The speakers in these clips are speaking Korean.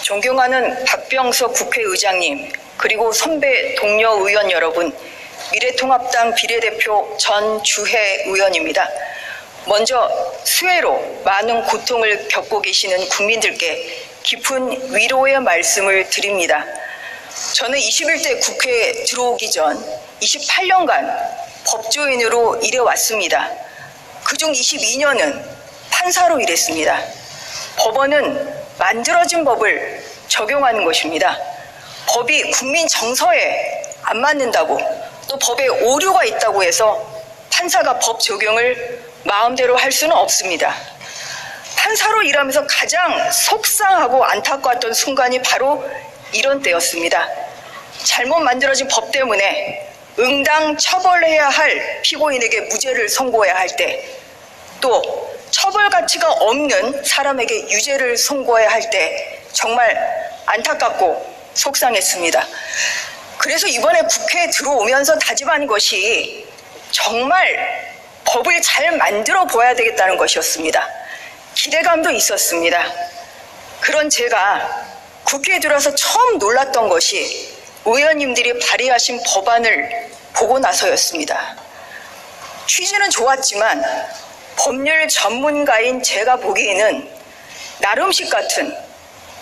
존경하는 박병석 국회의장님, 그리고 선배 동료 의원 여러분, 미래통합당 비례대표 전주혜 의원입니다. 먼저 수해로 많은 고통을 겪고 계시는 국민들께 깊은 위로의 말씀을 드립니다. 저는 21대 국회에 들어오기 전 28년간 법조인으로 일해왔습니다. 그중 22년은 판사로 일했습니다. 법원은 만들어진 법을 적용하는 것입니다. 법이 국민 정서에 안 맞는다고, 또 법에 오류가 있다고 해서 판사가 법 적용을 마음대로 할 수는 없습니다. 판사로 일하면서 가장 속상하고 안타까웠던 순간이 바로 이런 때였습니다. 잘못 만들어진 법 때문에 응당 처벌해야 할 피고인에게 무죄를 선고해야 할 때, 또 처벌 가치가 없는 사람에게 유죄를 선고해야 할 때 정말 안타깝고 속상했습니다. 그래서 이번에 국회에 들어오면서 다짐한 것이 정말 법을 잘 만들어 보아야 되겠다는 것이었습니다. 기대감도 있었습니다. 그런 제가 국회에 들어와서 처음 놀랐던 것이 의원님들이 발의하신 법안을 보고 나서였습니다. 취지는 좋았지만 법률 전문가인 제가 보기에는 나름식 같은,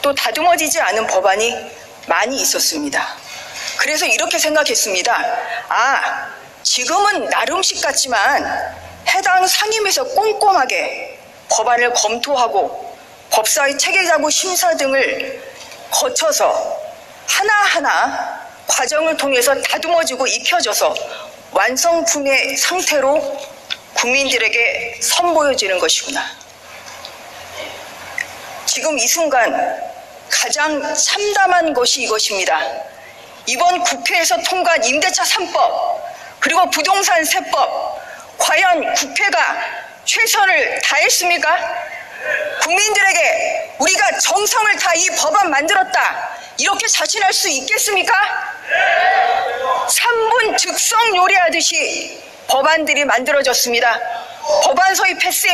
또 다듬어지지 않은 법안이 많이 있었습니다. 그래서 이렇게 생각했습니다. 지금은 나름식 같지만 해당 상임위에서 꼼꼼하게 법안을 검토하고 법사위 체계자구 심사 등을 거쳐서 하나하나 과정을 통해서 다듬어지고 익혀져서 완성품의 상태로 국민들에게 선보여지는 것이구나. 지금 이 순간 가장 참담한 것이 이것입니다. 이번 국회에서 통과한 임대차 3법, 그리고 부동산 세법, 과연 국회가 최선을 다했습니까? 국민들에게 우리가 정성을 다 이 법안 만들었다, 이렇게 자신할 수 있겠습니까? 3분 즉석 요리하듯이 법안들이 만들어졌습니다. 법안소위 패싱,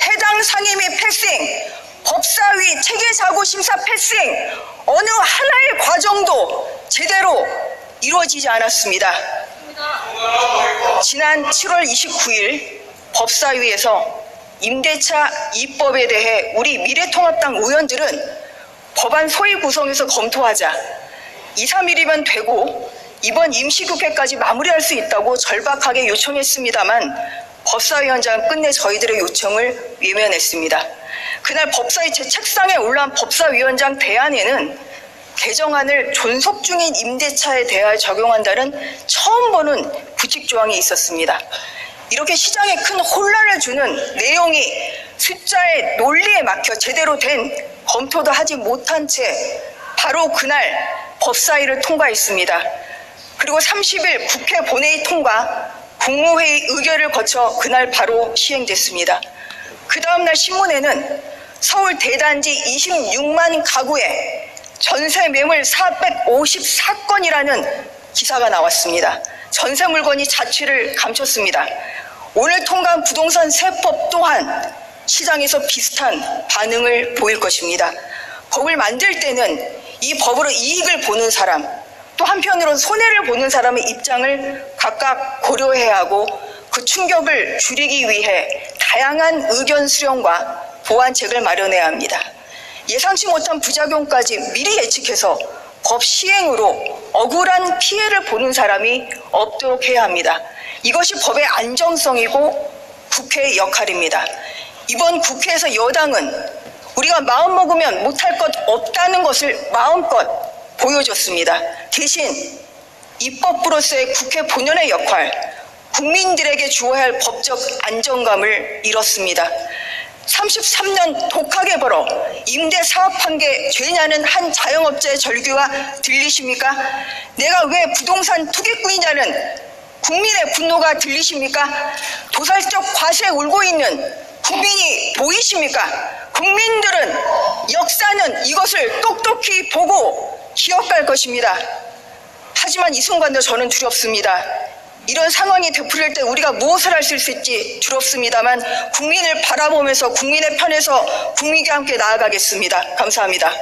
해당 상임위 패싱, 법사위 체계자구심사 패싱, 어느 하나의 과정도 제대로 이루어지지 않았습니다. 지난 7월 29일 법사위에서 임대차 2법에 대해 우리 미래통합당 의원들은 법안 소위 구성해서 검토하자, 2, 3일이면 되고 이번 임시국회까지 마무리할 수 있다고 절박하게 요청했습니다만 법사위원장은 끝내 저희들의 요청을 외면했습니다. 그날 법사위 제 책상에 올라온 법사위원장 대안에는 개정안을 존속 중인 임대차에 대하여 적용한다는 처음 보는 규칙조항이 있었습니다. 이렇게 시장에 큰 혼란을 주는 내용이 숫자의 논리에 막혀 제대로 된 검토도 하지 못한 채 바로 그날 법사위를 통과했습니다. 그리고 30일 국회 본회의 통과, 국무회의 의결을 거쳐 그날 바로 시행됐습니다. 그 다음날 신문에는 서울 대단지 26만 가구에 전세 매물 454건이라는 기사가 나왔습니다. 전세 물건이 자취를 감췄습니다. 오늘 통과한 부동산 세법 또한 시장에서 비슷한 반응을 보일 것입니다. 법을 만들 때는 이 법으로 이익을 보는 사람, 또 한편으로는 손해를 보는 사람의 입장을 각각 고려해야 하고 그 충격을 줄이기 위해 다양한 의견 수렴과 보완책을 마련해야 합니다. 예상치 못한 부작용까지 미리 예측해서 법 시행으로 억울한 피해를 보는 사람이 없도록 해야 합니다. 이것이 법의 안정성이고 국회의 역할입니다. 이번 국회에서 여당은 우리가 마음먹으면 못할 것 없다는 것을 마음껏 보여줬습니다. 대신 입법부로서의 국회 본연의 역할, 국민들에게 주어야 할 법적 안정감을 잃었습니다. 33년 독하게 벌어 임대 사업한 게 죄냐는 한 자영업자의 절규가 들리십니까? 내가 왜 부동산 투기꾼이냐는 국민의 분노가 들리십니까? 도살적 과세에 울고 있는 국민이 보이십니까? 국민들은, 역사는 이것을 똑똑히 보고 기억할 것입니다. 하지만 이 순간도 저는 두렵습니다. 이런 상황이 되풀이할 때 우리가 무엇을 할 수 있을지 두렵습니다만 국민을 바라보면서 국민의 편에서 국민과 함께 나아가겠습니다. 감사합니다.